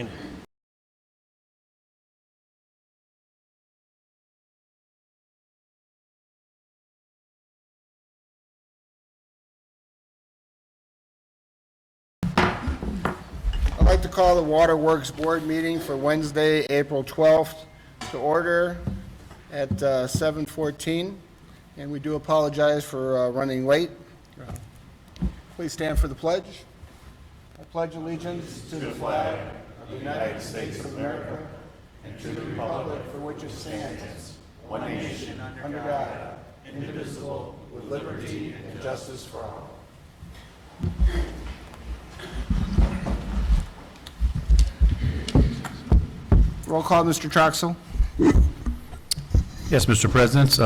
join. I'd like to call the Waterworks Board meeting for Wednesday, April 12th to order at 7:14, and we do apologize for running late. Please stand for the pledge. I pledge allegiance to the flag of the United States of America and to the republic for which it stands, one nation, under God, indivisible, with liberty and justice for all. Roll call, Mr. Troxel. Yes, Mr. President.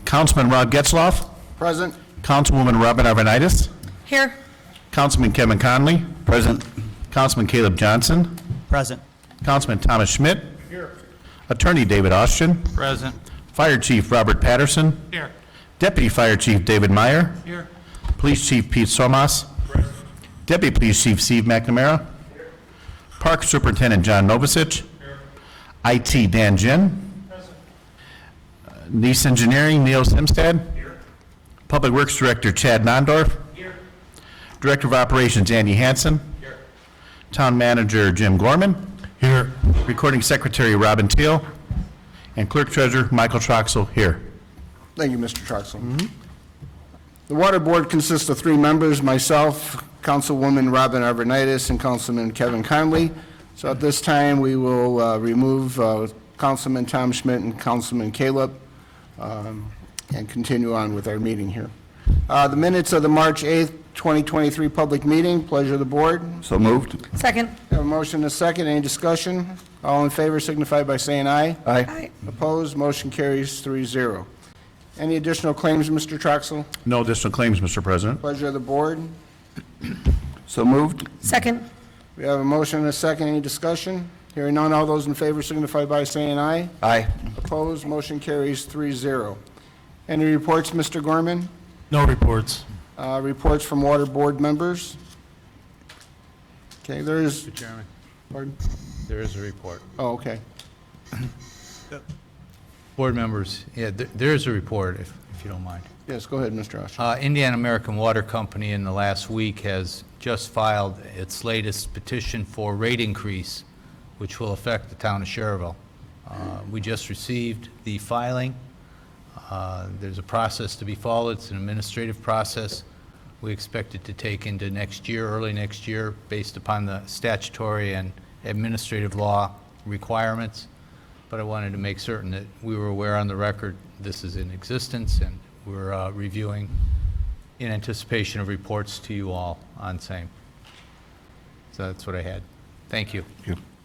Councilman Rod Getzloff. Present. Councilwoman Robin Arvanitis. Here. Councilman Kevin Conley. Present. Councilman Caleb Johnson. Present. Councilman Thomas Schmidt. Here. Attorney David Austin. Present. Fire Chief Robert Patterson. Here. Deputy Fire Chief David Meyer. Here. Police Chief Pete Somas. Present. Deputy Police Chief Steve McNamara. Here. Park Superintendent John Novosich. Here. IT Dan Ginn. Nice Engineering, Neil Simstad. Here. Public Works Director Chad Nondorf. Here. Director of Operations Andy Hansen. Here. Town Manager Jim Gorman. Here. Recording Secretary Robin Teal. And Clerk Treasurer Michael Troxel here. Thank you, Mr. Troxel. The Water Board consists of 3 members, myself, Councilwoman Robin Arvanitis, and Councilman Kevin Conley. So at this time, we will remove Councilman Tom Schmidt and Councilman Caleb and continue on with our meeting here. The minutes of the March 8th, 2023 public meeting. Pleasure of the board. So moved. Second. Have a motion and a second. Any discussion? All in favor signify by saying aye. Aye. Aye. Opposed? Motion carries 3-0. Any additional claims, Mr. Troxel? No additional claims, Mr. President. Pleasure of the board. So moved. Second. We have a motion and a second. Any discussion? Hearing none, all those in favor signify by saying aye. Aye. Opposed? Motion carries 3-0. Any reports, Mr. Gorman? No reports. Reports from Water Board members? Okay, there is, Mr. Chairman, pardon? there is a report. Oh, okay. Board members, yeah, there is a report, if you don't mind. Yes, go ahead, Mr. Oshie. Indiana American Water Company in the last week has just filed its latest petition for rate increase, which will affect the town of Schererville. We just received the filing. There's a process to be followed. It's an administrative process. We expect it to take into next year, early next year, based upon the statutory and administrative law requirements. But I wanted to make certain that we were aware on the record this is in existence, and we're reviewing in anticipation of reports to you all on same. So that's what I had. Thank you.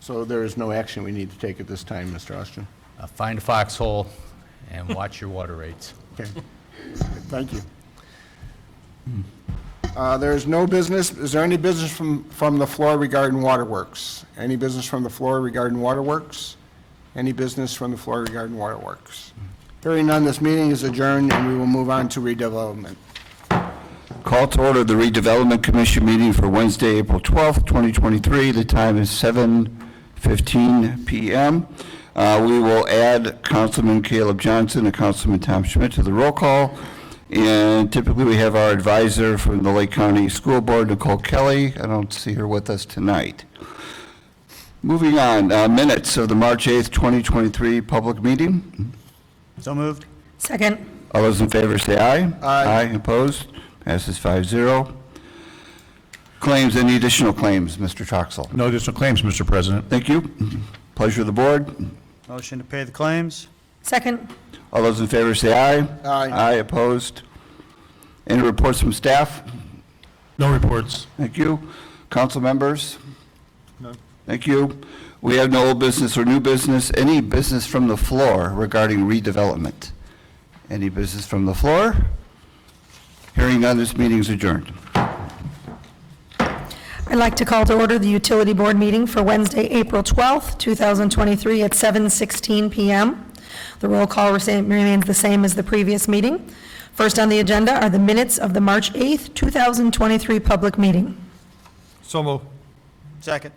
So there is no action we need to take at this time, Mr. Austin? Find a foxhole and watch your water rates. Okay. Thank you. There is no business. Is there any business from the floor regarding waterworks? Any business from the floor regarding waterworks? Any business from the floor regarding waterworks? Hearing none, this meeting is adjourned, and we will move on to redevelopment. Call to order the Redevelopment Commission meeting for Wednesday, April 12th, 2023. The time is 7:15 p.m. We will add Councilman Caleb Johnson and Councilman Tom Schmidt to the roll call. And typically we have our advisor from the Lake County School Board, Nicole Kelly. I don't see her with us tonight. Moving on, minutes of the March 8th, 2023 public meeting. So moved. Second. All those in favor say aye. Aye. Opposed? Passes 5-0. Claims, any additional claims, Mr. Troxel? No additional claims, Mr. President. Thank you. Pleasure of the board. Motion to pay the claims? Second. All those in favor say aye. Aye. Aye, opposed? Any reports from staff? No reports. Thank you. Council members? None. Thank you. We have no old business or new business. Any business from the floor regarding redevelopment? Any business from the floor? Hearing none, this meeting is adjourned. I'd like to call to order the Utility Board meeting for Wednesday, April 12th, 2023 at 7:16 p.m. The roll call remains the same as the previous meeting. First on the agenda are the minutes of the March 8th, 2023 public meeting. So moved. Second.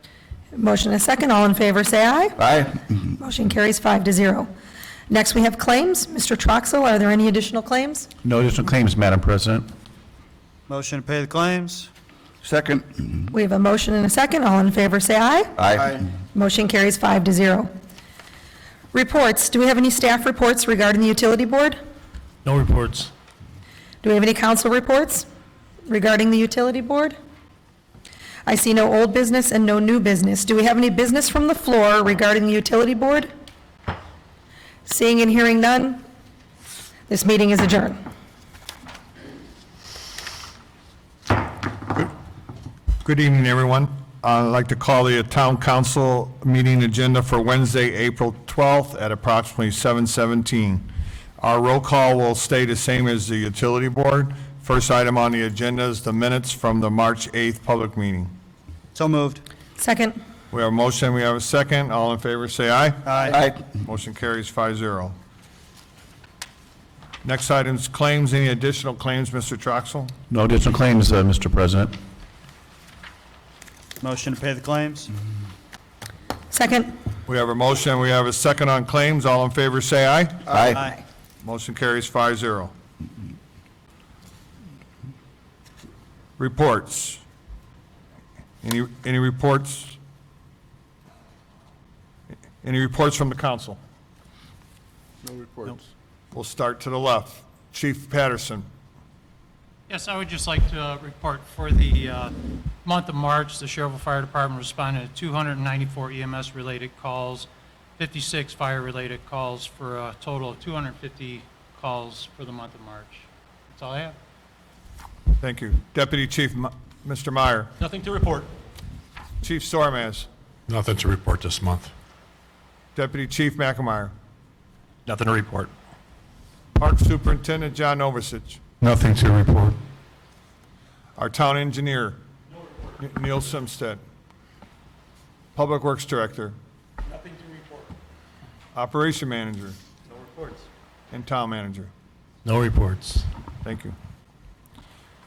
Motion and a second. All in favor, say aye. Aye. Motion carries 5-0. Next, we have claims. Mr. Troxel, are there any additional claims? No additional claims, Madam President. Motion to pay the claims? Second. We have a motion and a second. All in favor, say aye. Aye. Motion carries 5-0. Reports. Do we have any staff reports regarding the utility board? No reports. Do we have any council reports regarding the utility board? I see no old business and no new business. Do we have any business from the floor regarding the utility board? Seeing and hearing none, this meeting is adjourned. Good evening, everyone. I'd like to call the town council meeting agenda for Wednesday, April 12th at approximately 7:17. Our roll call will stay the same as the utility board. First item on the agenda is the minutes from the March 8th public meeting. So moved. Second. We have a motion, we have a second. All in favor, say aye. Aye. Motion carries 5-0. Next item is claims. Any additional claims, Mr. Troxel? No additional claims, Mr. President. Motion to pay the claims? Second. We have a motion, we have a second on claims. All in favor, say aye. Aye. Motion carries 5-0. Reports. Any reports? Any reports from the council? No reports. We'll start to the left. Chief Patterson. Yes, I would just like to report for the month of March, the Schererville Fire Department responded to 294 EMS-related calls, 56 fire-related calls, for a total of 250 calls for the month of March. That's all I have. Thank you. Deputy Chief, Mr. Meyer. Nothing to report. Chief Stormaz. Nothing to report this month. Deputy Chief McAmeyer. Nothing to report. Park Superintendent John Novosich. Nothing to report. Our Town Engineer, Neil Simstead. Public Works Director. Nothing to report. Operation Manager. No reports. And Town Manager. No reports. Thank you.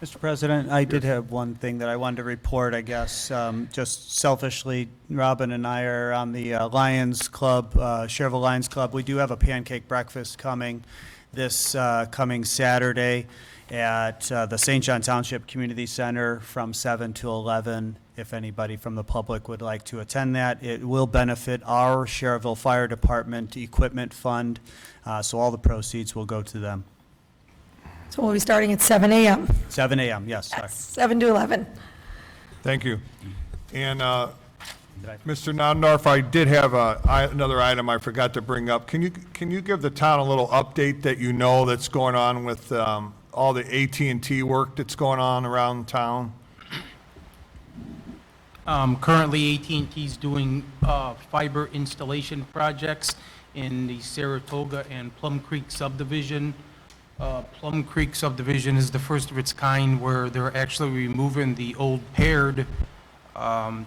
Mr. President, I did have one thing that I wanted to report, I guess. Just selfishly, Robin and I are on the Lions Club, Schererville Lions Club. We do have a pancake breakfast coming this coming Saturday at the St. John Township Community Center from 7 to 11. If anybody from the public would like to attend that, it will benefit our Schererville Fire Department Equipment Fund, so all the proceeds will go to them. So we'll be starting at 7 a.m. 7 a.m., yes, sorry. 7 to 11. Thank you. And Mr. Nondorf, I did have another item I forgot to bring up. Can you give the town a little update that you know that's going on with all the AT&T work that's going on around town? Currently, AT&T's doing fiber installation projects in the Saratoga and Plum Creek subdivision. Plum Creek subdivision is the first of its kind where they're actually removing the old paired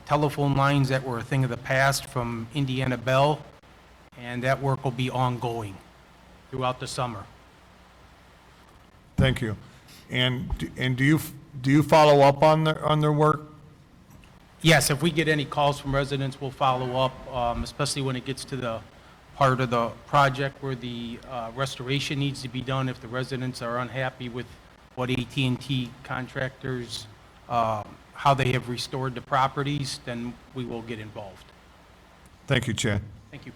telephone lines that were a thing of the past from Indiana Bell, and that work will be ongoing throughout the summer. Thank you. And do you follow up on their work? Yes, if we get any calls from residents, we'll follow up, especially when it gets to the part of the project where the restoration needs to be done. If the residents are unhappy with what AT&T contractors, how they have restored the properties, then we will get involved. Thank you, Chad. Thank you.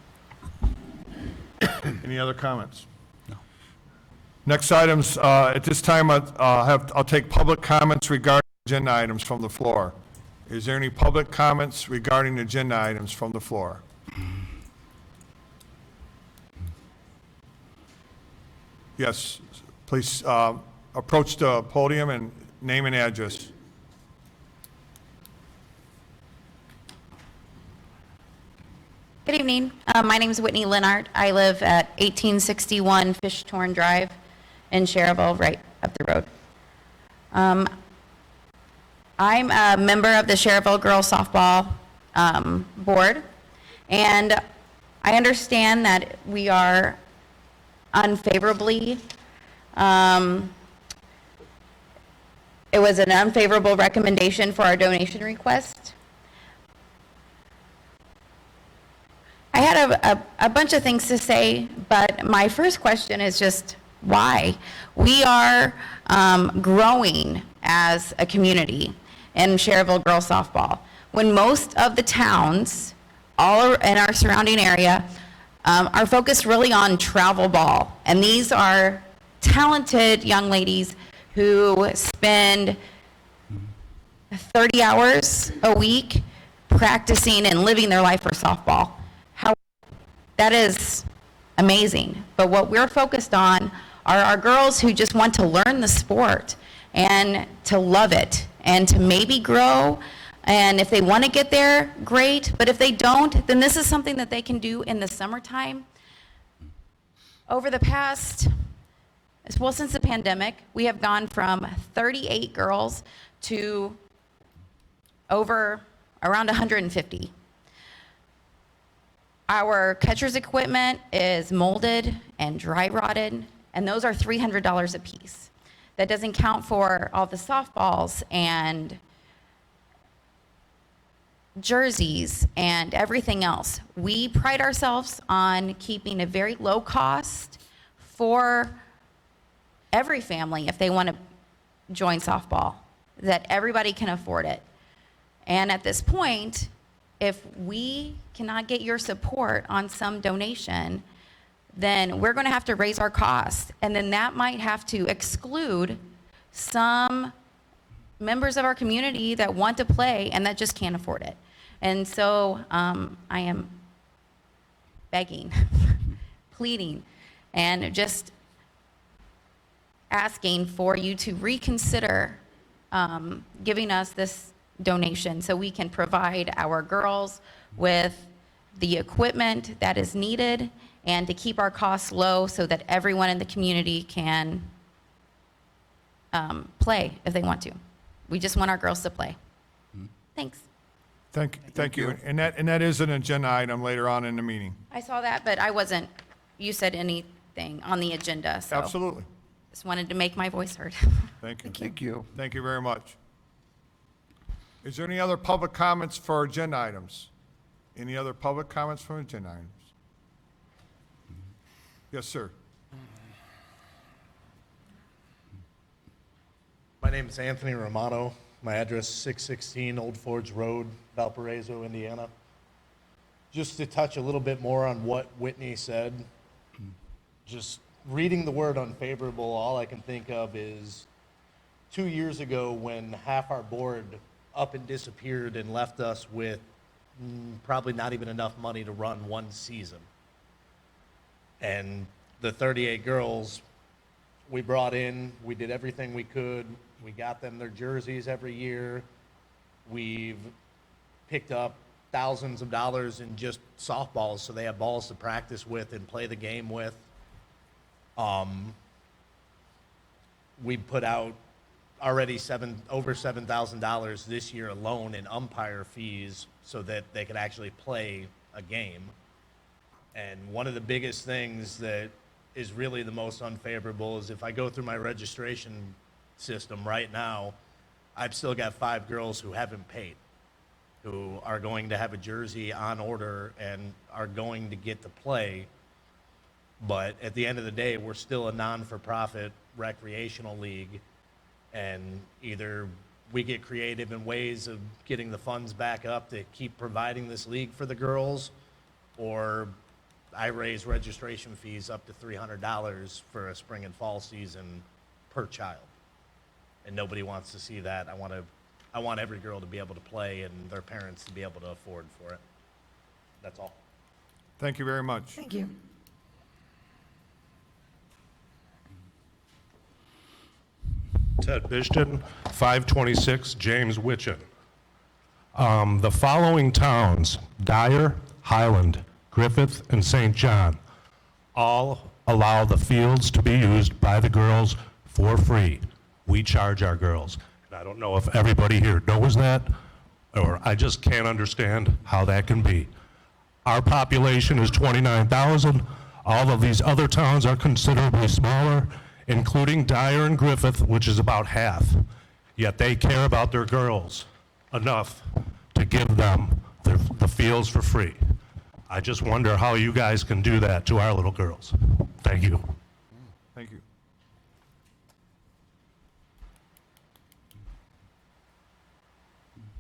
Any other comments? No. Next items, at this time, I'll take public comments regarding agenda items from the floor. Is there any public comments regarding agenda items from the floor? Yes, please approach the podium and name and address. Good evening. My name is Whitney Lennart. I live at 1861 Fishtorn Drive in Schererville, right up the road. I'm a member of the Schererville Girls Softball Board, and I understand that we are unfavorably, it was an unfavorable recommendation for our donation request. got a bunch of things to say, but my first question is just why? We are growing as a community in Schererville girls softball. When most of the towns all in our surrounding area are focused really on travel ball. And these are talented young ladies who spend 30 hours a week practicing and living their life for softball. That is amazing. But what we're focused on are our girls who just want to learn the sport and to love it and to maybe grow. And if they want to get there, great. But if they don't, then this is something that they can do in the summertime. Over the past, well, since the pandemic, we have gone from 38 girls to over around 150. Our catcher's equipment is molded and dry rotted, and those are $300 a piece. That doesn't count for all the softballs and jerseys and everything else. We pride ourselves on keeping a very low cost for every family if they want to join softball, that everybody can afford it. And at this point, if we cannot get your support on some donation, then we're going to have to raise our costs. And then that might have to exclude some members of our community that want to play and that just can't afford it. And so I am begging, pleading, and just asking for you to reconsider giving us this donation so we can provide our girls with the equipment that is needed and to keep our costs low so that everyone in the community can play if they want to. We just want our girls to play. Thanks. Thank you. And that is an agenda item later on in the meeting. I saw that, but I wasn't, you said anything on the agenda, so. Absolutely. Just wanted to make my voice heard. Thank you. Thank you. Thank you very much. Is there any other public comments for agenda items? Any other public comments for agenda items? Yes, sir. My name is Anthony Romano. My address is 616 Old Forge Road, Valparaiso, Indiana. Just to touch a little bit more on what Whitney said, just reading the word unfavorable, all I can think of is 2 years ago when half our board up and disappeared and left us with probably not even enough money to run one season. And the 38 girls we brought in, we did everything we could. We got them their jerseys every year. We've picked up thousands of dollars in just softballs so they have balls to practice with and play the game with. We put out already over $7,000 this year alone in umpire fees so that they could actually play a game. And one of the biggest things that is really the most unfavorable is if I go through my registration system right now, I've still got 5 girls who haven't paid, who are going to have a jersey on order and are going to get to play. But at the end of the day, we're still a non-for-profit recreational league, and either we get creative in ways of getting the funds back up to keep providing this league for the girls, or I raise registration fees up to $300 for a spring and fall season per child. And nobody wants to see that. I want every girl to be able to play and their parents to be able to afford for it. That's all. Thank you very much. Thank you. Ted Bishton, 526 James Witchin. The following towns, Dyer, Highland, Griffith, and St. John, all allow the fields to be used by the girls for free. We charge our girls. And I don't know if everybody here knows that, or I just can't understand how that can be. Our population is 29,000. All of these other towns are considerably smaller, including Dyer and Griffith, which is about half. Yet they care about their girls enough to give them the fields for free. I just wonder how you guys can do that to our little girls. Thank you. Thank you.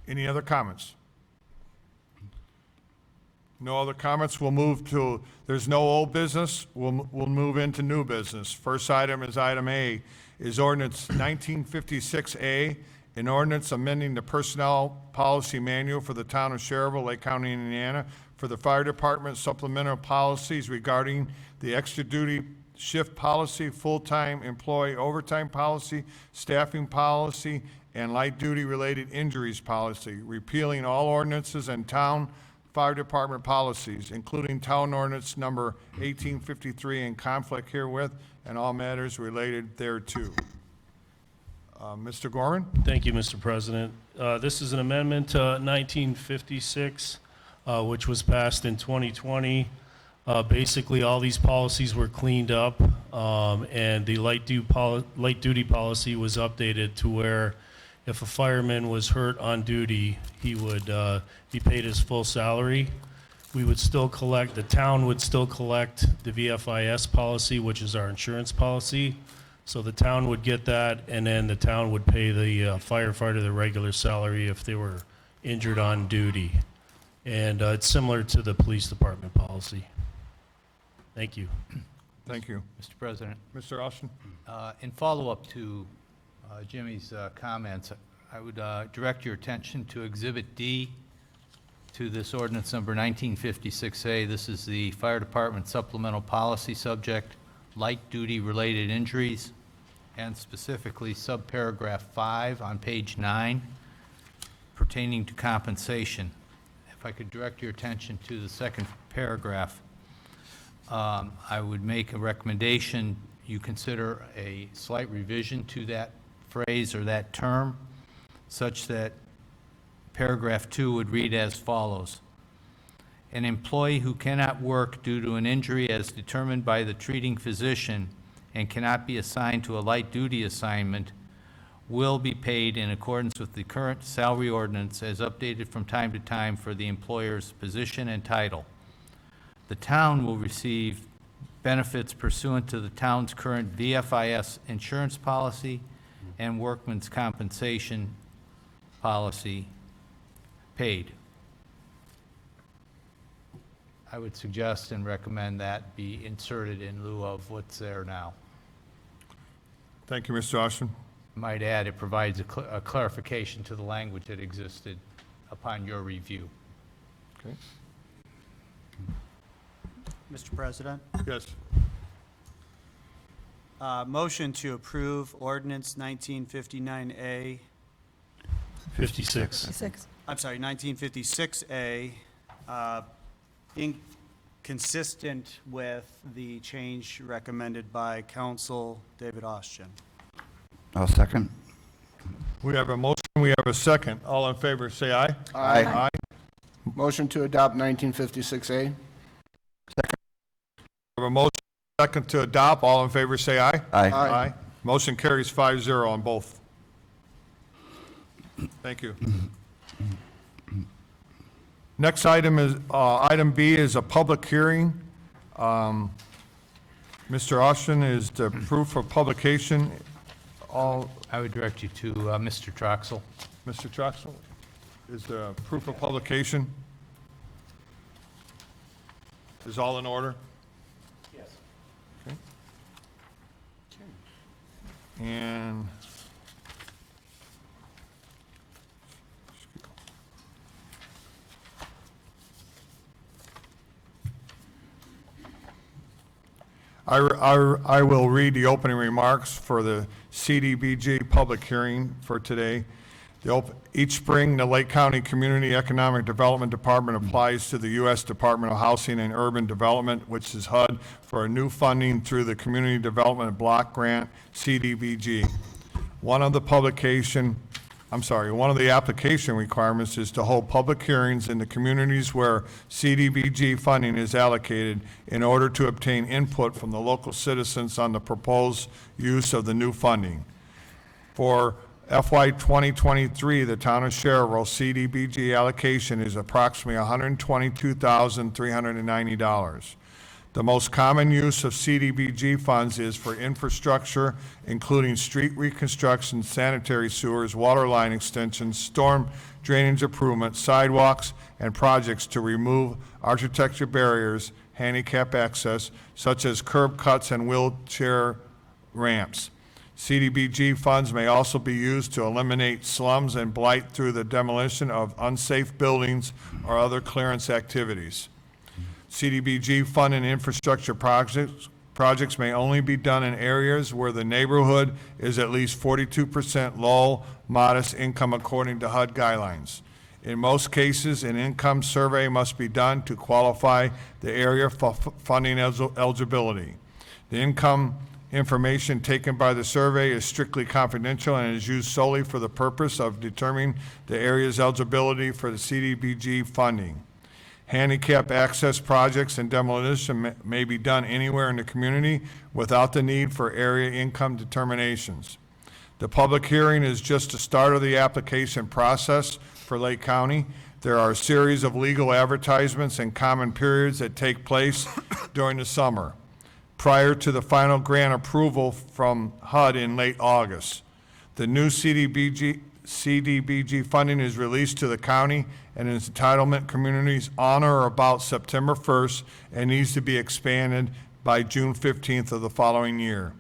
Any other comments? No other comments, we'll move to, there's no old business, we'll move into new business. First item is item A, is ordinance 1956A, an ordinance amending the personnel policy manual for the town of Schererville, Lake County, Indiana, for the fire department supplemental policies regarding the extra duty shift policy, full-time employee overtime policy, staffing policy, and light-duty related injuries policy, repealing all ordinances and town fire department policies, including town ordinance number 1853 in conflict herewith, and all matters related thereto. Mr. Gorman? Thank you, Mr. President. This is an amendment to 1956, which was passed in 2020. Basically, all these policies were cleaned up, and the light duty policy was updated to where if a fireman was hurt on duty, he would be paid his full salary. We would still collect, the town would still collect the VFIS policy, which is our insurance policy. So the town would get that, and then the town would pay the firefighter the regular salary if they were injured on duty. And it's similar to the police department policy. Thank you. Thank you. Mr. President, Mr. Austin? in follow-up to Jimmy's comments, I would direct your attention to Exhibit D to this ordinance number 1956A. This is the Fire Department supplemental policy subject, light-duty related injuries, and specifically subparagraph 5 on page 9 pertaining to compensation. If I could direct your attention to the second paragraph, I would make a recommendation you consider a slight revision to that phrase or that term, such that paragraph 2 would read as follows. An employee who cannot work due to an injury as determined by the treating physician and cannot be assigned to a light-duty assignment will be paid in accordance with the current salary ordinance as updated from time to time for the employer's position and title. The town will receive benefits pursuant to the town's current VFIS insurance policy and workman's compensation policy paid. I would suggest and recommend that be inserted in lieu of what's there now. Thank you, Mr. Austin. Might add, it provides a clarification to the language that existed upon your review. Okay. Mr. President, Yes. motion to approve ordinance 1959A, 56. 6. I'm sorry, 1956A, consistent with the change recommended by Council David Austin. I'll second. We have a motion, we have a second. All in favor, say aye. Aye. Aye. Motion to adopt 1956A. We have a motion, second to adopt. All in favor, say aye. Aye. Aye. Motion carries 5-0 on both. Thank you. Next item is, item B is a public hearing. Mr. Austin is the proof of publication. All, I would direct you to Mr. Troxel. Mr. Troxel, is the proof of publication? Is all in order? Yes. Okay. And I will read the opening remarks for the CDBG public hearing for today. Each spring, the Lake County Community Economic Development Department applies to the U.S. Department of Housing and Urban Development, which is HUD, for a new funding through the Community Development Block Grant, CDBG. One of the application requirements is to hold public hearings in the communities where CDBG funding is allocated in order to obtain input from the local citizens on the proposed use of the new funding. For FY 2023, the town of Schererville CDBG allocation is approximately $122,390. The most common use of CDBG funds is for infrastructure, including street reconstruction, sanitary sewers, water line extensions, storm drainage improvements, sidewalks, and projects to remove architecture barriers, handicap access, such as curb cuts and wheelchair ramps. CDBG funds may also be used to eliminate slums and blight through the demolition of unsafe buildings or other clearance activities. CDBG fund and infrastructure projects may only be done in areas where the neighborhood is at least 42% low, modest income according to HUD guidelines. In most cases, an income survey must be done to qualify the area for funding eligibility. The income information taken by the survey is strictly confidential and is used solely for the purpose of determining the area's eligibility for the CDBG funding. Handicap access projects and demolition may be done anywhere in the community without the need for area income determinations. The public hearing is just the start of the application process for Lake County. There are a series of legal advertisements and common periods that take place during the summer, prior to the final grant approval from HUD in late August. The new CDBG funding is released to the county and its entitlement communities on or about September 1st and needs to be expanded by June 15th of the following year.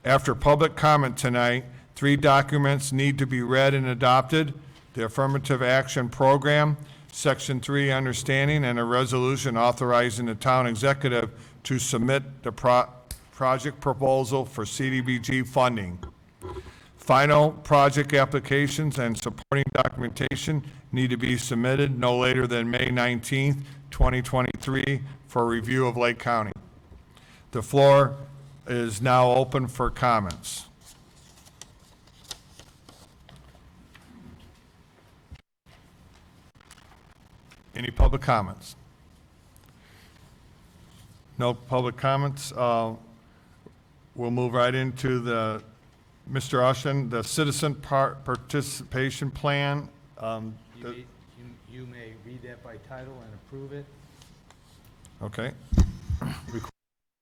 After public comment tonight, 3 documents need to be read and adopted: the Affirmative Action Program, Section 3 Understanding, and a resolution authorizing the town executive to submit the project proposal for CDBG funding. Final project applications and supporting documentation need to be submitted no later than May 19th, 2023 for review of Lake County. The floor is now open for comments. Any public comments? No public comments. We'll move right into the, Mr. Ushen, the citizen participation plan. You may read that by title and approve it. Okay.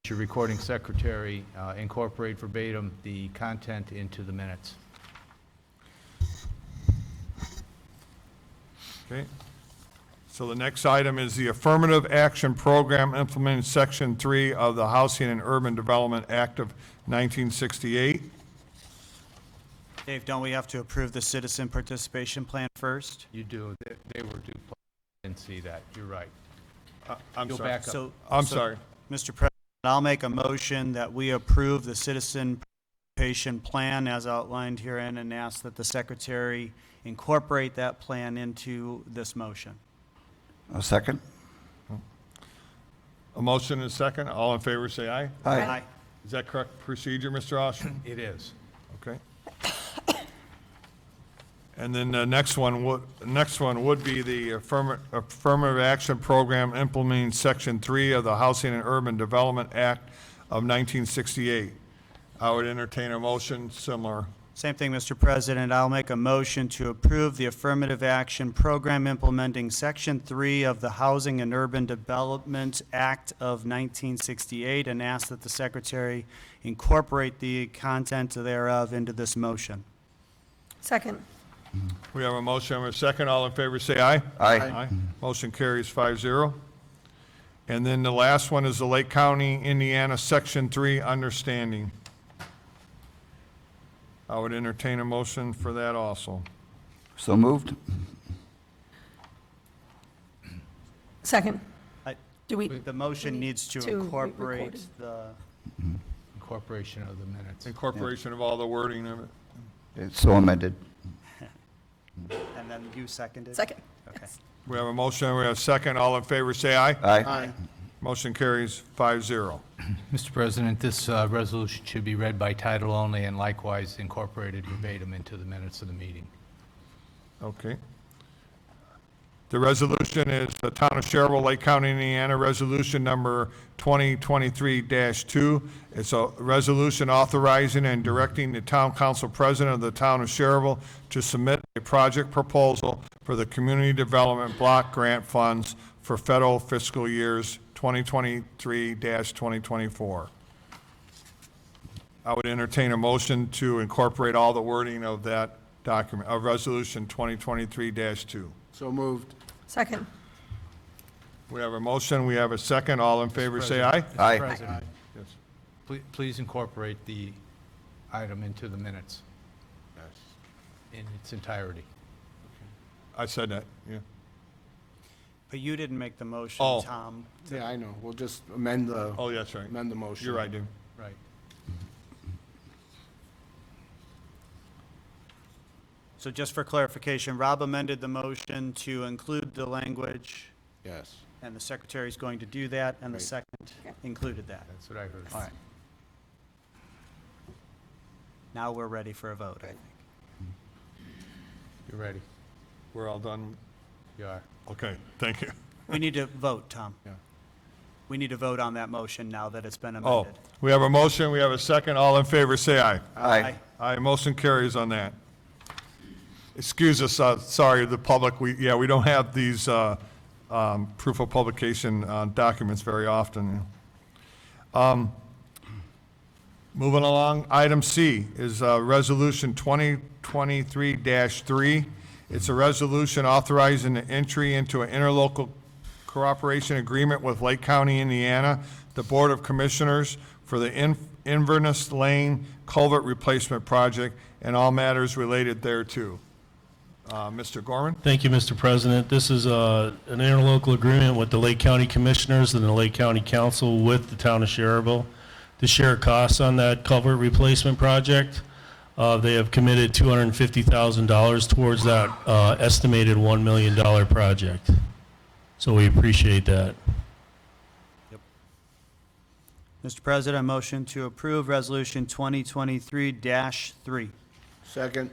Your recording secretary incorporate verbatim the content into the minutes. Okay. So the next item is the Affirmative Action Program implementing Section 3 of the Housing and Urban Development Act of 1968. Dave, don't we have to approve the citizen participation plan first? You do. They were due. Didn't see that. You're right. I'm Go sorry. back up. I'm sorry. Mr. President, I'll make a motion that we approve the citizen participation plan as outlined herein and ask that the secretary incorporate that plan into this motion. A second? A motion and a second. All in favor, say aye. Aye. Is that correct procedure, Mr. Ushen? It is. Okay. And then the next one would be the Affirmative Action Program implementing Section 3 of the Housing and Urban Development Act of 1968. I would entertain a motion similar. Same thing, Mr. President. I'll make a motion to approve the Affirmative Action Program implementing Section 3 of the Housing and Urban Development Act of 1968 and ask that the secretary incorporate the content thereof into this motion. Second. We have a motion and a second. All in favor, say aye. Aye. Motion carries 5-0. And then the last one is the Lake County, Indiana, Section 3 Understanding. I would entertain a motion for that also. So moved? Second. Do we, The motion needs to to incorporate re-record the, Incorporation of the minutes. Incorporation of all the wording of it. It's so amended. and then you seconded? second. Okay. We have a motion, we have a second. All in favor, say aye. Aye. Motion carries 5-0. Mr. President, this resolution should be read by title only and likewise incorporated verbatim into the minutes of the meeting. Okay. The resolution is the Town of Schererville, Lake County, Indiana, Resolution Number 2023-2. It's a resolution authorizing and directing the Town Council President of the Town of Schererville to submit a project proposal for the Community Development Block Grant Funds for federal fiscal years 2023-2024. I would entertain a motion to incorporate all the wording of that document, of Resolution 2023-2. So moved. Second. We have a motion, we have a second. All in favor, say aye. Aye. President, Yes. please incorporate the item into the minutes in its entirety. I said that, yeah. But you didn't make the motion, Oh. Tom. Yeah, I know. We'll just amend the, Oh, that's right. amend the motion. You're right, Jim. Right. So just for clarification, Rob amended the motion to include the language, Yes. and the secretary's going to do that, and the Right. second included that. That's what I heard. All right. Now we're ready for a vote, I think. You're ready. We're all done? You are. Okay, thank you. We need to vote, Tom. Yeah. We need to vote on that motion now that it's been Oh, amended. we have a motion, we have a second. All in favor, say aye. Aye. Aye, motion carries on that. Excuse us, sorry, the public, we don't have these proof of publication documents very often. Moving along, item C is Resolution 2023-3. It's a resolution authorizing the entry into an interlocal cooperation agreement with Lake County, Indiana, the Board of Commissioners for the Inverness Lane Culvert Replacement Project and all matters related thereto. Mr. Gorman? Thank you, Mr. President. This is an interlocal agreement with the Lake County Commissioners and the Lake County Council with the town of Schererville to share costs on that culvert replacement project. They have committed $250,000 towards that estimated $1 million project. So we appreciate that. Mr. President, motion to approve Resolution 2023-3. Second.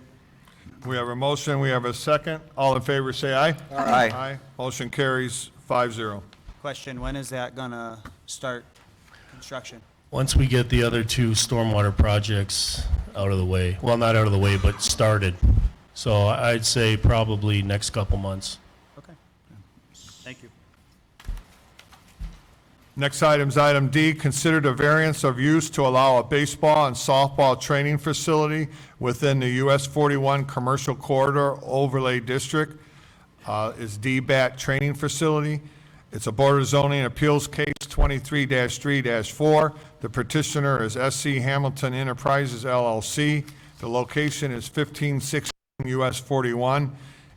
We have a motion, we have a second. All in favor, say aye. Aye. Aye. Motion carries 5-0. Question, when is that going to start construction? Once we get the other two stormwater projects out of the way, well, not out of the way, but started. So I'd say probably next couple months. Okay. Thank you. Next item is item D, considered a variance of use to allow a baseball and softball training facility within the US 41 Commercial Corridor Overlay District. Is DBAT Training Facility. It's a Board of Zoning Appeals case 23-3-4. The petitioner is SC Hamilton Enterprises LLC. The location is 1516 US 41,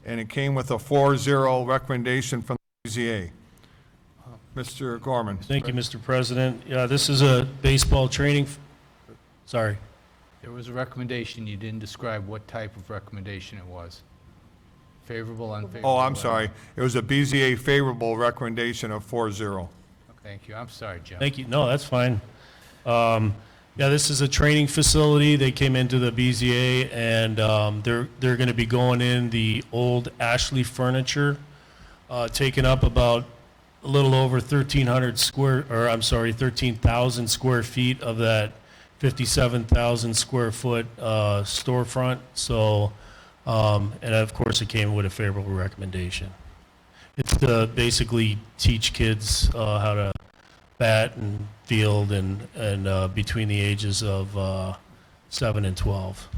and it came with a 4-0 recommendation from the BZA. Mr. Gorman. Thank you, Mr. President. Yeah, this is a baseball training, sorry. There was a recommendation, you didn't describe what type of recommendation it was. Favorable, unfavorable? Oh, I'm sorry. It was a BZA favorable recommendation of 4-0. Thank you, I'm sorry, Jim. Thank you. No, that's fine. Yeah, this is a training facility. They came into the BZA, and they're going to be going in the old Ashley furniture, taking up about a little over 13,000 square feet of that 57,000 square foot storefront. So, and of course, it came with a favorable recommendation. It's to basically teach kids how to bat and field and between the ages of 7 and 12.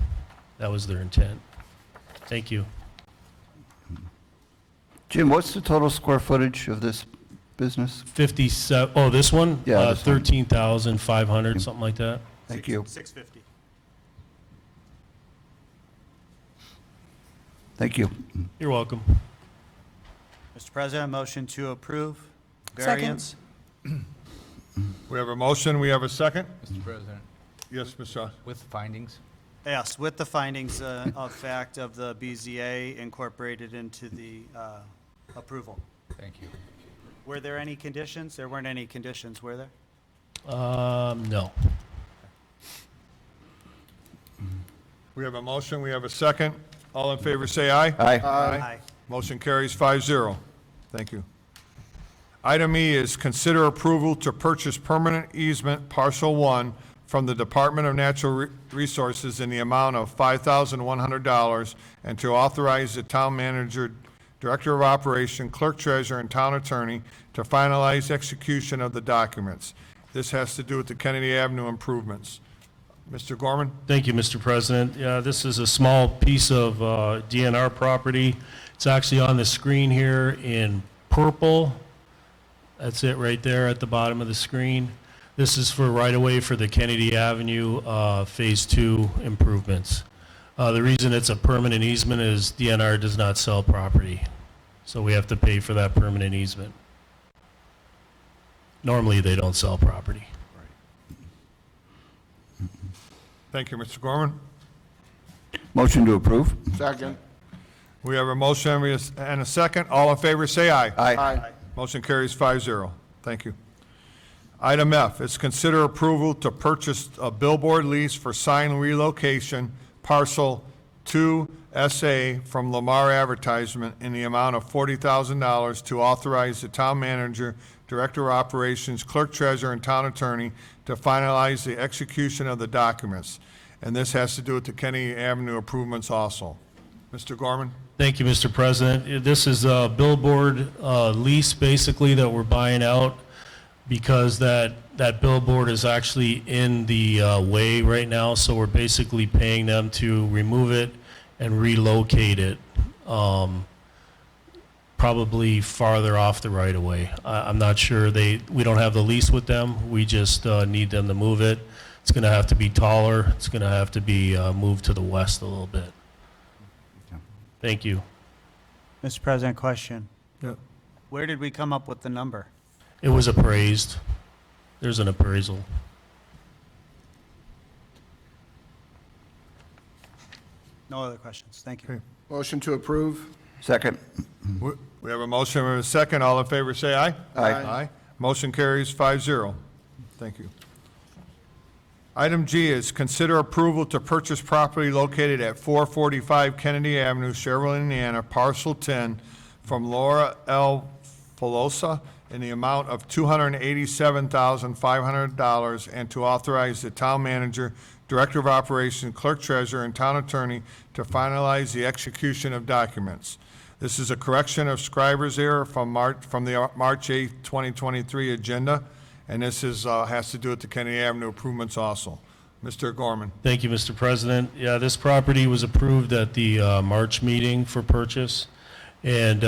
That was their intent. Thank you. Jim, what's the total square footage of this business? 57, oh, this one? Yeah, this one. 13,500, something like that. Thank you. 650. Thank you. You're welcome. Mr. President, motion to approve Second. variance. We have a motion, we have a second? Mr. President, Yes, Ms. Shaw. with findings? Yes, with the findings of fact of the BZA incorporated into the approval. Thank you. Were there any conditions? There weren't any conditions, were there? No. We have a motion, we have a second. All in favor, say aye. Aye. Aye. Motion carries 5-0. Thank you. Item E is consider approval to purchase permanent easement parcel 1 from the Department of Natural Resources in the amount of $5,100 and to authorize the town manager, director of operation, clerk treasurer, and town attorney to finalize execution of the documents. This has to do with the Kennedy Avenue improvements. Mr. Gorman? Thank you, Mr. President. Yeah, this is a small piece of DNR property. It's actually on the screen here in purple. That's it right there at the bottom of the screen. This is for right-of-way for the Kennedy Avenue Phase 2 improvements. The reason it's a permanent easement is DNR does not sell property, so we have to pay for that permanent easement. Normally, they don't sell property. Thank you, Mr. Gorman. Motion to approve? Second. We have a motion and a second. All in favor, say aye. Aye. Motion carries 5-0. Thank you. Item F is consider approval to purchase a billboard lease for sign relocation parcel 2SA from Lamar Advertisement in the amount of $40,000 to authorize the town manager, director of operations, clerk treasurer, and town attorney to finalize the execution of the documents. And this has to do with the Kennedy Avenue improvements also. Mr. Gorman? Thank you, Mr. President. This is a billboard lease, basically, that we're buying out because that billboard is actually in the way right now, so we're basically paying them to remove it and relocate it, probably farther off the right-of-way. I'm not sure, we don't have the lease with them, we just need them to move it. It's going to have to be taller, it's going to have to be moved to the west a little bit. Thank you. Mr. President, question. Yeah. Where did we come up with the number? It was appraised. There's an appraisal. No other questions. Thank you. Motion to approve. Second? We have a motion and a second. All in favor, say aye. Aye. Motion carries 5-0. Thank you. Item G is consider approval to purchase property located at 445 Kennedy Avenue, Schererville, Indiana, parcel 10, from Laura L. Filosa in the amount of $287,500 and to authorize the town manager, director of operations, clerk treasurer, and town attorney to finalize the execution of documents. This is a correction of scriber's error from the March 8th, 2023 agenda, and this is, has to do with the Kennedy Avenue improvements also. Mr. Gorman. Thank you, Mr. President. Yeah, this property was approved at the March meeting for purchase, and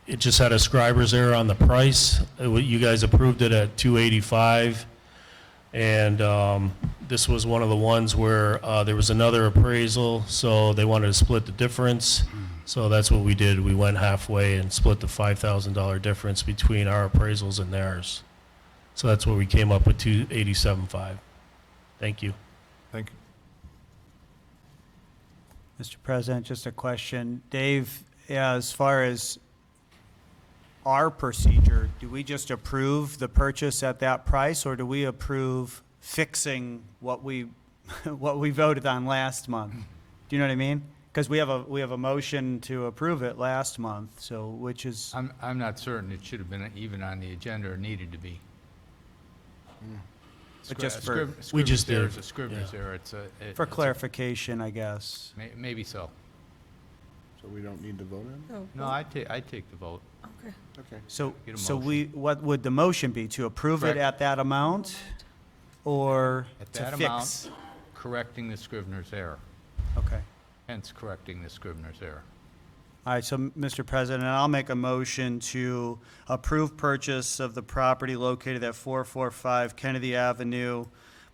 it just had a scriber's error on the price. You guys approved it at $285, and this was one of the ones where there was another appraisal, so they wanted to split the difference. So that's what we did. We went halfway and split the $5,000 difference between our appraisals and theirs. So that's where we came up with $287.5. Thank you. Thank you. Mr. President, just a question. Dave, as far as our procedure, do we just approve the purchase at that price, or do we approve fixing what we voted on last month? Do you know what I mean? Because we have a motion to approve it last month, so which is... I'm not certain it should have been even on the agenda or needed to be. But just for- We just did. It's a scrivener's error. For clarification, I guess. Maybe so. So we don't need to vote on it? No, I take the vote. Okay. So, Get a so motion. what would the motion be? To approve it Correct. at that amount, or At to that fix? amount, correcting the scrivener's error, Okay. hence correcting the scrivener's error. All right, so, Mr. President, I'll make a motion to approve purchase of the property located at 445 Kennedy Avenue,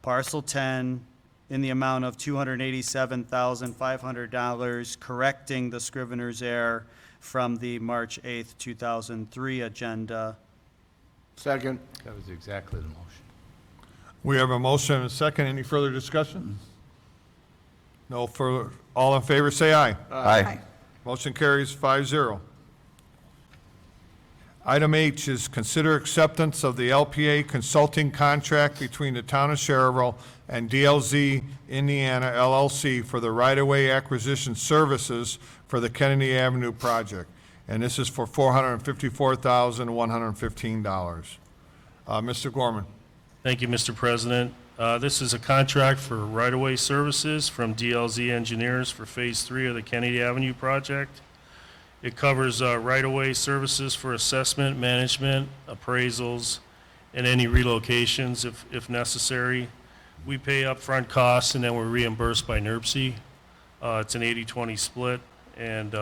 parcel 10, in the amount of $287,500, correcting the scrivener's error from the March 8th, 2003 agenda. Second. That was exactly the motion. We have a motion and a second. Any further discussion? No further. All in favor, say aye. Aye. Motion carries 5-0. Item H is consider acceptance of the LPA consulting contract between the town of Schererville and DLZ Indiana LLC for the right-of-way acquisition services for the Kennedy Avenue project. and this is for $454,115. Mr. Gorman. Thank you, Mr. President. This is a contract for right-of-way services from DLZ Engineers for Phase 3 of the Kennedy Avenue project. It covers right-of-way services for assessment, management, appraisals, and any relocations if necessary. We pay upfront costs, and then we're reimbursed by NERC. It's an 80-20 split, and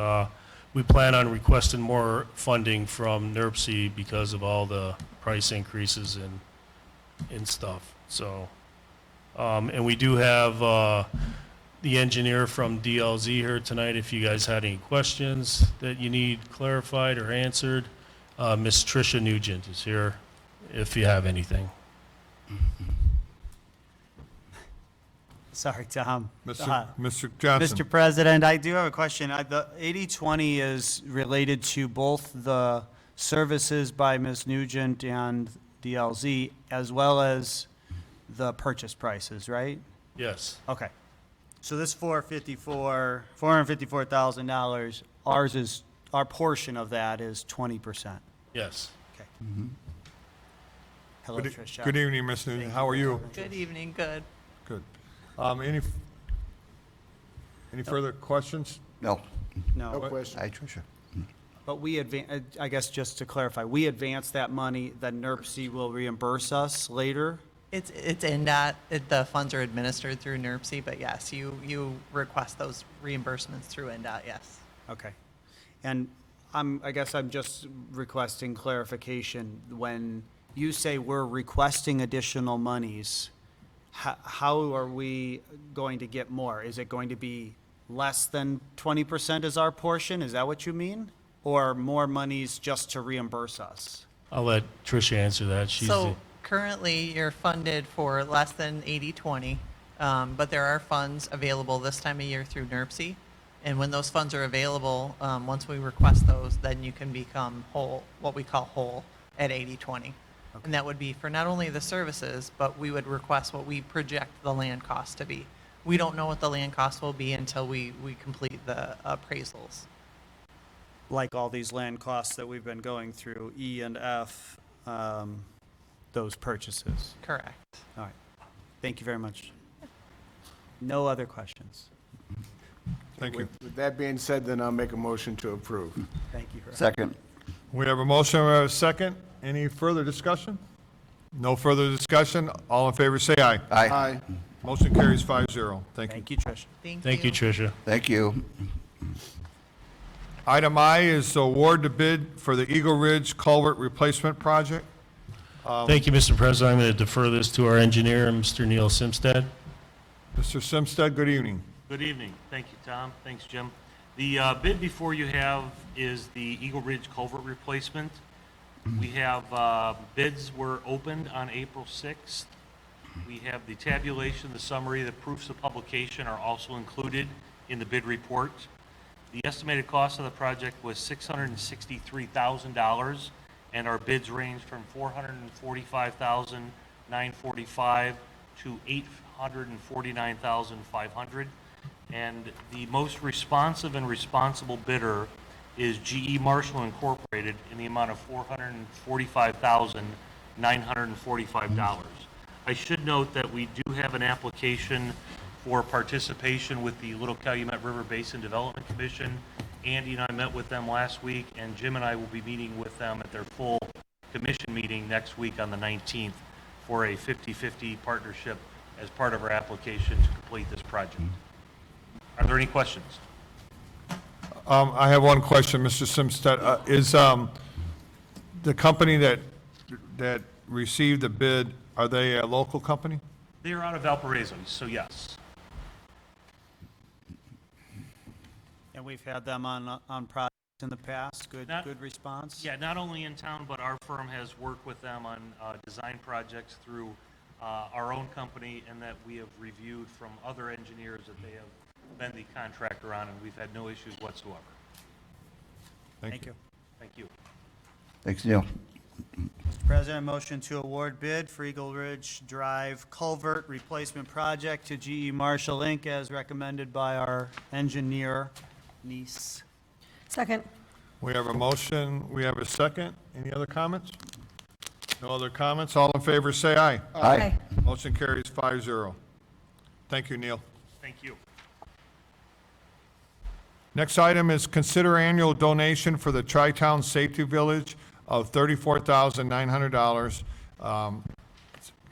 we plan on requesting more funding from NERC because of all the price increases and stuff. So, and we do have the engineer from DLZ here tonight if you guys had any questions that you need clarified or answered. Miss Tricia Nugent is here if you have anything. Sorry, Tom. Mr. Johnson. Mr. President, I do have a question. The 80/20 is related to both the services by Ms. Nugent and DLZ, as well as the purchase prices, right? Yes. Okay. So this $454,000, our portion of that is 20%. Yes. Okay. Hello, Tricia. Good evening, Ms. Nugent. How are you? Good evening, good. Good. Any further questions? No. No No, question. Hi, Tricia. but we I guess just to clarify, we advance that money, then NERC will reimburse us later? It's NDOT, the funds are administered through NERC, but yes, you request those reimbursements through NDOT, yes. Okay. And I guess I'm just requesting clarification. When you say we're requesting additional monies, how are we going to get more? Is it going to be less than 20% as our portion? Is that what you mean? Or more monies just to reimburse us? I'll let Tricia answer that. She's So currently, you're funded for less than 80/20, but there are funds available this time of year through NERC. And when those funds are available, once we request those, then you can become whole, what we call whole, at 80/20. And that would be for not only the services, but we would request what we project the land cost to be. We don't know what the land cost will be until we complete the appraisals. Like all these land costs that we've been going through, E and F, those purchases. Correct. All right. Thank you very much. No other questions. Thank you. With that being said, then I'll make a motion to approve. Thank you. Second. We have a motion, we have a second. Any further discussion? No further discussion. All in favor, say aye. Aye. Motion carries 5-0. Thank you. Thank you, Tricia. Thank you, Tricia. Thank you. Item I is award the bid for the Eagle Ridge Culvert Replacement Project. Thank you, Mr. President. I'm going to defer this to our engineer, Mr. Neil Simstead. Mr. Simstead, good evening. Good evening. Thank you, Tom. Thanks, Jim. The bid before you have is the Eagle Ridge Culvert Replacement. We have bids were opened on April 6th. We have the tabulation, the summary, the proofs of publication are also included in the bid report. The estimated cost of the project was $663,000, and our bids range from $445,945 to $849,500. And the most responsive and responsible bidder is GE Marshall Incorporated in the amount of $445,945. I should note that we do have an application for participation with the Little Calumet River Basin Development Commission. Andy and I met with them last week, and Jim and I will be meeting with them at their full commission meeting next week on the 19th for a 50-50 partnership as part of our application to complete this project. Are there any questions? I have one question, Mr. Simstead. Is the company that received the bid, are they a local company? They are out of Valparaiso, so yes. And we've had them on projects in the past. Good response? Yeah, not only in town, but our firm has worked with them on design projects through our own company, and that we have reviewed from other engineers that they have been the contractor on, and we've had no issues whatsoever. Thank you. Thank you. Thanks, Neil. Mr. President, motion to award bid for Eagle Ridge Drive Culvert Replacement Project to GE Marshall, Inc., as recommended by our engineer, Nice. Second. We have a motion, we have a second. Any other comments? No other comments? All in favor, say aye. Aye. Motion carries 5-0. Thank you, Neil. Thank you. Next item is consider annual donation for the Tri-Town Safety Village of $34,900.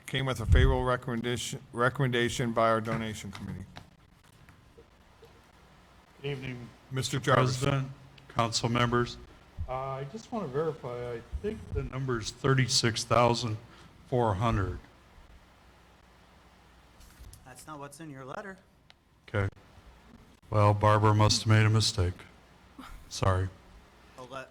Came with a favorable recommendation by our donation committee. Good evening, Mr. Jarvis. President, council members. I just want to verify, I think the number's 36,400. That's not what's in your letter. Okay. Well, Barbara must have made a mistake. Sorry.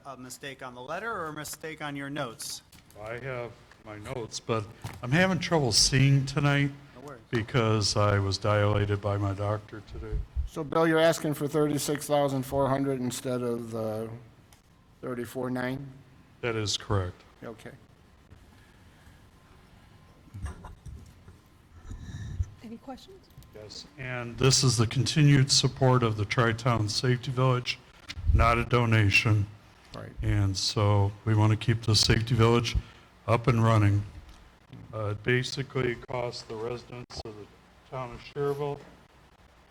A mistake on the letter or a mistake on your notes? I have my notes, but I'm having trouble seeing tonight No worries. because I was dilated by my doctor today. So, Bill, you're asking for 36,400 instead of the 34,900? That is correct. Okay. Any questions? Yes, and this is the continued support of the Tri-Town Safety Village, not a donation. Right. And so we want to keep the Safety Village up and running. It basically costs the residents of the town of Schererville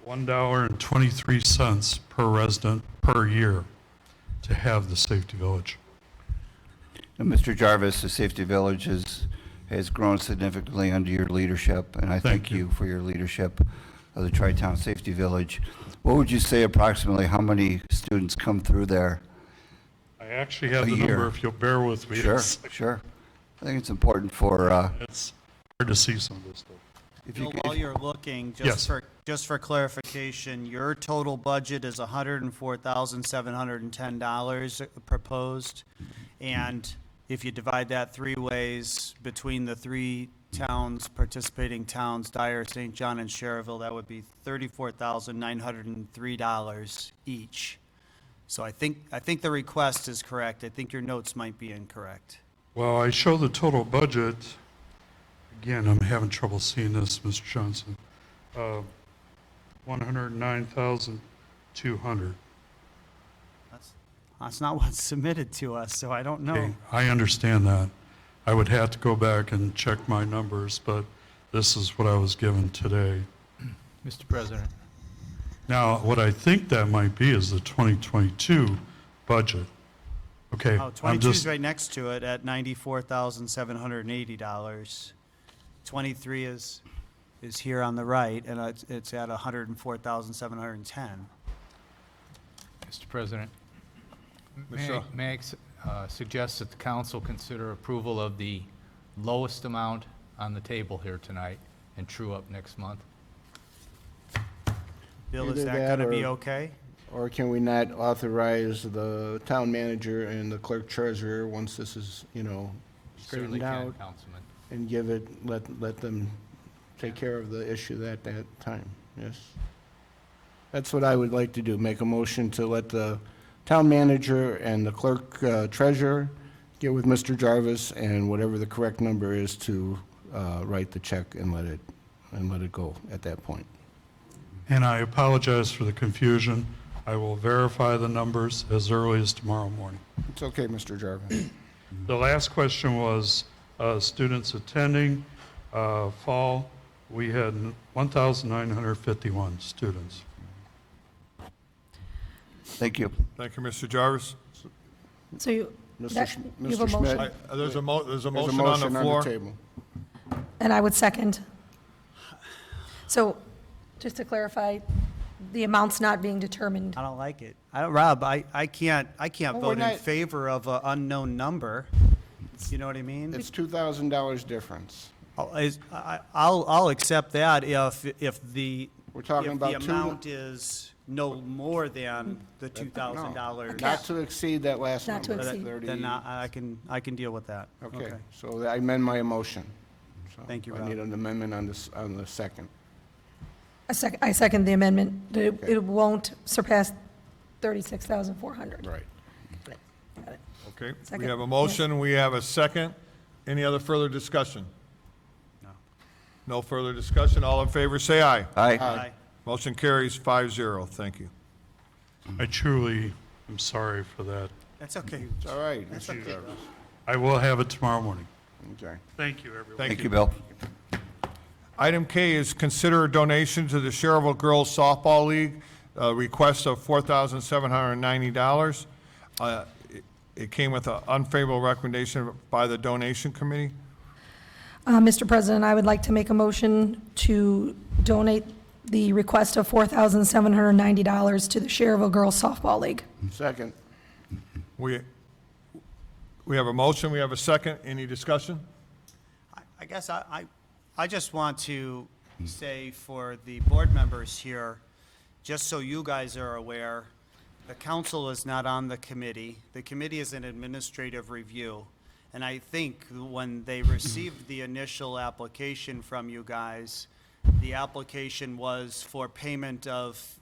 $1.23 per resident per year to have the Safety Village. And Mr. Jarvis, the Safety Village has grown significantly under your leadership, and I thank you for your leadership of the Tri-Town Safety Village. What would you say approximately how many students come through there? I actually have A the year. number if you'll bear with me. Sure, sure. I think it's important for, It's hard to see some of this stuff. if you Bill, could, while you're looking, Yes. just for clarification, your total budget is $104,710 proposed. And if you divide that three ways between the three towns, participating towns, Dyer, St. John, and Schererville, that would be $34,903 each. So I think the request is correct. I think your notes might be incorrect. Well, I show the total budget. Again, I'm having trouble seeing this, Mr. Johnson. 109,200. That's not what's submitted to us, so I don't know. Okay, I understand that. I would have to go back and check my numbers, but this is what I was given today. Mr. President. Now, what I think that might be is the 2022 budget. Okay, Oh, I'm 22 is just, right next to it at $94,780. 23 is here on the right, and it's at $104,710. Mr. President, Michelle. may I suggest that the council consider approval of the lowest amount on the table here tonight and true up next month? Bill, is Either that that going to be or- okay? Or can we not authorize the town manager and the clerk treasurer, once this is, You certainly straightened can, out, Councilman. and give it, let them take care of the issue at that time, yes? That's what I would like to do, make a motion to let the town manager and the clerk treasurer get with Mr. Jarvis, and whatever the correct number is to write the check and let it go at that point. and I apologize for the confusion. I will verify the numbers as early as tomorrow morning. It's okay, Mr. Jarvis. The last question was students attending fall. We had 1,951 students. thank you. Thank you, Mr. Jarvis. So you, Mr. that- Sch- you have a Mr. motion? Schmidt? There's a motion There's a on the floor. table. And I would second. So, just to clarify, the amount's not being determined. I don't like it. Rob, I can't Well, we're vote in not- favor of an unknown number. You know what I mean? It's $2,000 difference. I'll accept that if the, We're talking if about the amount is no more than the $2,000. Not to exceed that last Not to number. exceed. 30. Then I can deal with that. Okay, so I amend my motion. So Thank you, I Rob. need an amendment on this, on the second. I second the amendment. That Okay. it won't surpass 36,400. Right. Got it. Okay, we Second. have a motion, we have a second. Any other further discussion? No. No further discussion. All in favor, say aye. Aye. Aye. Motion carries 5-0. Thank you. I truly am sorry for that That's okay. It's all right. That's okay. I will have it tomorrow morning. Okay. Thank you, everyone. Thank you, Bill. Item K is consider a donation to the Schererville Girls Softball League, a request of $4,790. It came with an unfavorable recommendation by the donation committee. Mr. President, I would like to make a motion to donate the request of $4,790 to the Schererville Girls Softball League. Second. We have a motion, we have a second. Any discussion? I guess I just want to say for the board members here, just so you guys are aware, the council is not on the committee. The committee is an administrative review. And I think when they received the initial application from you guys, the application was for payment of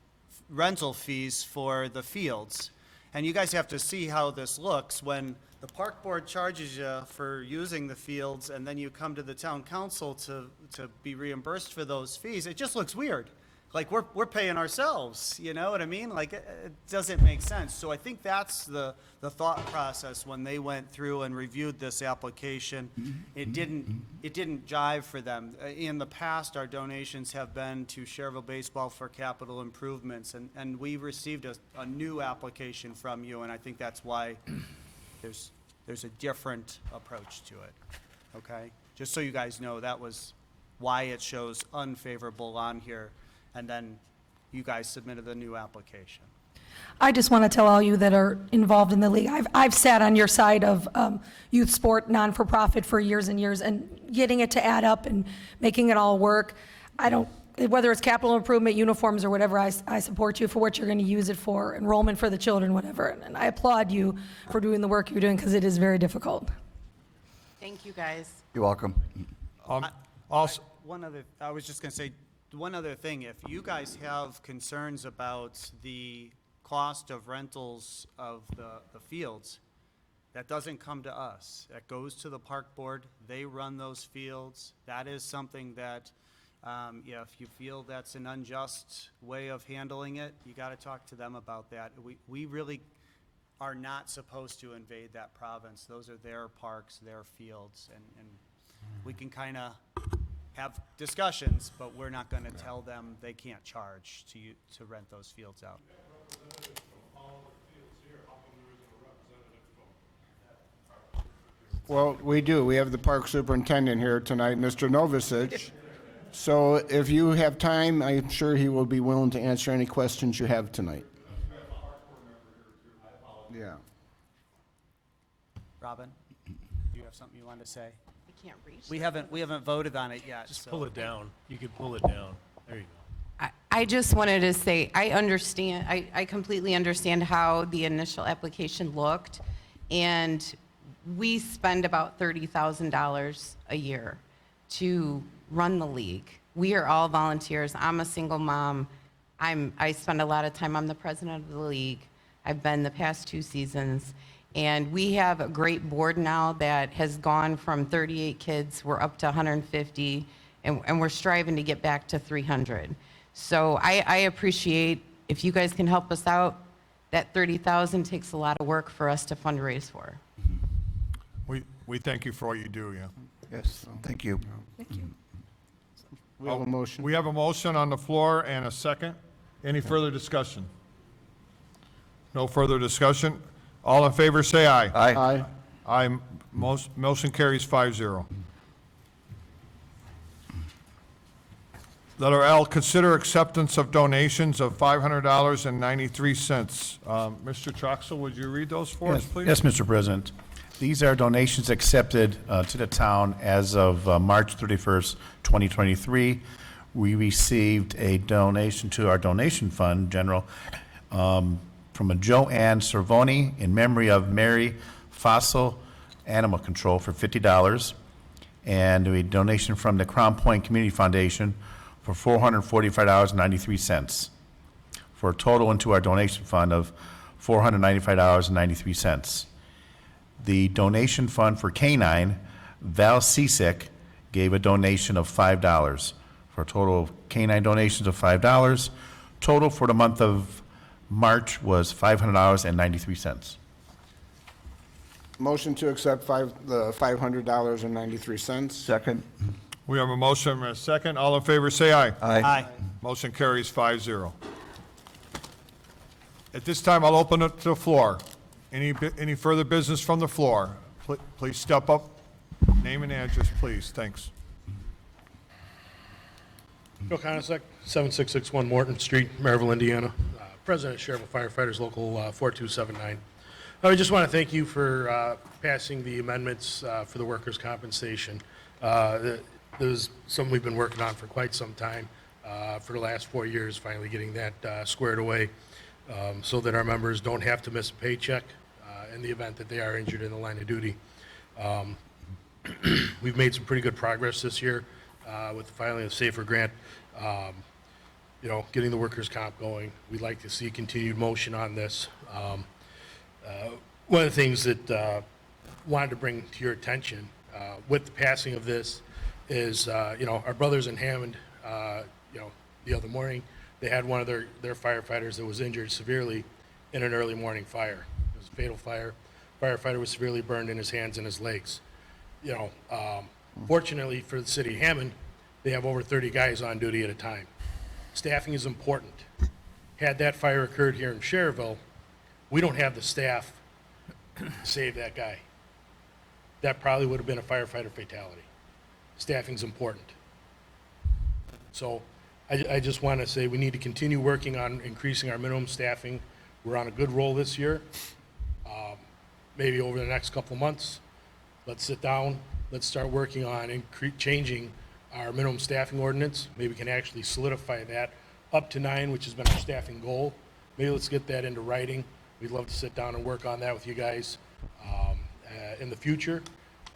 rental fees for the fields. And you guys have to see how this looks when the park board charges you for using the fields and then you come to the town council to be reimbursed for those fees. It just looks weird. Like we're paying ourselves, you know what I mean? Like it doesn't make sense. So I think that's the thought process when they went through and reviewed this application. It didn't jive for them. In the past, our donations have been to Schererville Baseball for capital improvements, and we received a new application from you, and I think that's why there's a different approach to it, okay? Just so you guys know, that was why it shows unfavorable on here, and then you guys submitted a new application. I just want to tell all you that are involved in the league, I've sat on your side of youth sport, non-for-profit for years and years, and getting it to add up and making it all work. Whether it's capital improvement, uniforms, or whatever, I support you for what you're going to use it for, enrollment for the children, whatever. And I applaud you for doing the work you're doing, because it is very difficult. Thank you, guys. You're welcome. Also, I was just going to say, one other thing, if you guys have concerns about the cost of rentals of the fields, that doesn't come to us. That goes to the park board. They run those fields. That is something that, if you feel that's an unjust way of handling it, you got to talk to them about that. We really are not supposed to invade that province. Those are their parks, their fields, and we can kind of have discussions, but we're not going to tell them they can't charge to rent those fields out. Well, we do. We have the park superintendent here tonight, Mr. Novicic. So if you have time, I'm sure he will be willing to answer any questions you have tonight. Yeah. Robin, do you have something you want to say? I can't reach. We haven't voted on it yet. Just so- pull it down. You could pull it down. There you go. I just wanted to say, I understand, I completely understand how the initial application looked, and we spend about $30,000 a year to run the league. We are all volunteers. I'm a single mom. I spend a lot of time. I'm the president of the league. I've been the past 2 seasons. And we have a great board now that has gone from 38 kids, we're up to 150, and we're striving to get back to 300. So I appreciate if you guys can help us out. That 30,000 takes a lot of work for us to fundraise for. we thank you for what you do, yeah. Yes, thank you. We have a motion. We have a motion on the floor and a second. Any further discussion? No further discussion. All in favor, say aye. Aye. Aye. Motion carries 5-0. Letter L, consider acceptance of donations of $500.93. Mr. Troxel, would you read those for us, please? Yes, Mr. President. These are donations accepted to the town as of March 31st, 2023. We received a donation to our donation fund, General, from a Joanne Cervoni in memory of Mary Fossil Animal Control for $50, and a donation from the Crown Point Community Foundation for $445.93, for a total into our donation fund of $495.93. The donation fund for K-9, Val Cisick, gave a donation of $5, for a total of K-9 donations of $5. Total for the month of March was $500.93. Motion to accept the $500.93. Second. We have a motion and a second. All in favor, say aye. Aye. Motion carries 5-0. At this time, I'll open it to the floor. Any further business from the floor? Please step up. Name and address, please. Thanks. Joe Conasec, 7661 Morton Street, Maryville, Indiana. President of Schererville Firefighters, Local 4279. I just want to thank you for passing the amendments for the workers' compensation. This is something we've been working on for quite some time, for the last 4 years, finally getting that squared away, so that our members don't have to miss a paycheck in the event that they are injured in the line of duty. We've made some pretty good progress this year with the filing of SAFER grant, getting the workers' comp going. We'd like to see continued motion on this. One of the things that wanted to bring to your attention with the passing of this is, our brothers in Hammond, the other morning, they had one of their firefighters that was injured severely in an early morning fire. It was a fatal fire. Firefighter was severely burned in his hands and his legs. Fortunately for the city of Hammond, they have over 30 guys on duty at a time. Staffing is important. Had that fire occurred here in Schererville, we don't have the staff to save that guy. That probably would have been a firefighter fatality. Staffing's important. So I just want to say we need to continue working on increasing our minimum staffing. We're on a good roll this year. Maybe over the next couple of months, let's sit down, let's start working on changing our minimum staffing ordinance. Maybe we can actually solidify that up to 9, which has been our staffing goal. Maybe let's get that into writing. We'd love to sit down and work on that with you guys in the future.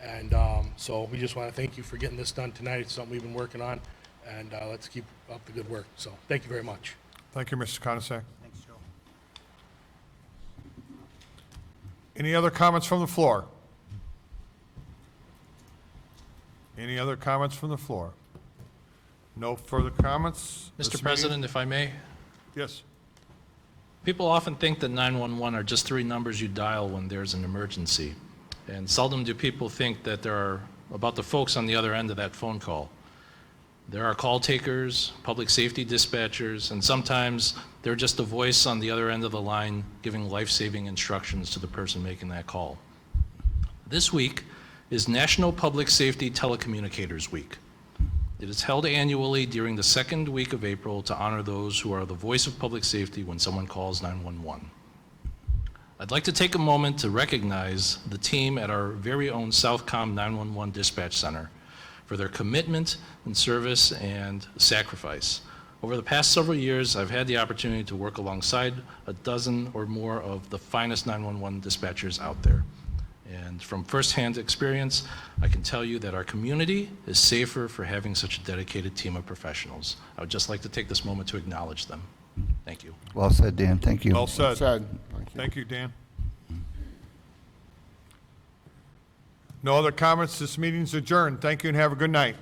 And so we just want to thank you for getting this done tonight. It's something we've been working on, and let's keep up the good work. So thank you very much. Thank you, Mr. Conasec. Thanks, Joe. Any other comments from the floor? Any other comments from the floor? No further comments? This Mr. meeting- President, if I may, Yes. people often think that 911 are just 3 numbers you dial when there's an emergency. And seldom do people think that there are about the folks on the other end of that phone call. There are call takers, public safety dispatchers, and sometimes they're just a voice on the other end of the line giving life-saving instructions to the person making that call. This week is National Public Safety Telecommunicators Week. It is held annually during the second week of April to honor those who are the voice of public safety when someone calls 911. I'd like to take a moment to recognize the team at our very own Southcom 911 Dispatch Center for their commitment and service and sacrifice. Over the past several years, I've had the opportunity to work alongside a dozen or more of the finest 911 dispatchers out there. And from firsthand experience, I can tell you that our community is safer for having such a dedicated team of professionals. I would just like to take this moment to acknowledge them. Thank you. Well said, Dan. Thank you. Well said. Said. Thank you, Dan. No other comments. This meeting's adjourned. Thank you and have a good night.